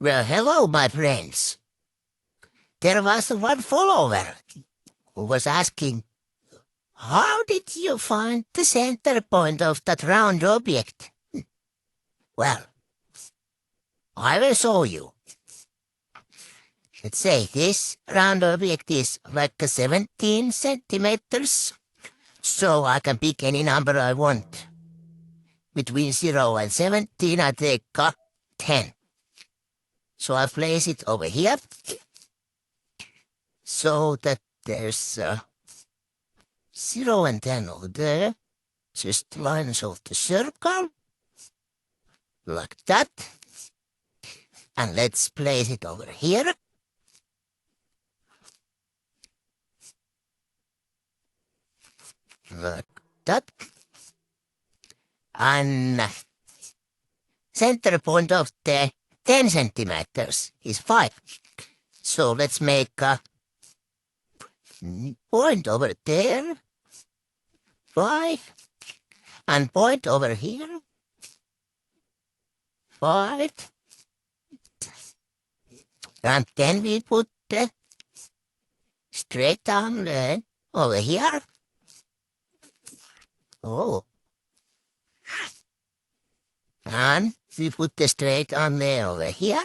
Well, hello, my friends. There was one follower who was asking, how did you find the center point of that round object? Well, I will show you. Let's say this round object is like 17 centimeters, so I can pick any number I want. Between 0 and 17, I take 10. So I place it over here, so that there's 0 and 10 over there. Just lines of the circle, like that. And let's place it over here. Like that. And center point of the 10 centimeters is 5. So let's make a point over there, 5, and point over here, 5. And then we put the straight arm line over here. Oh. And we put the straight arm there over here.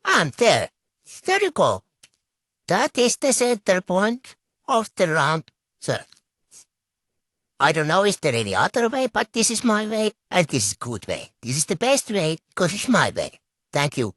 And there you go. That is the center point of the round circle. I don't know is there any other way, but this is my way, and this is good way. This is the best way, because it's my way. Thank you.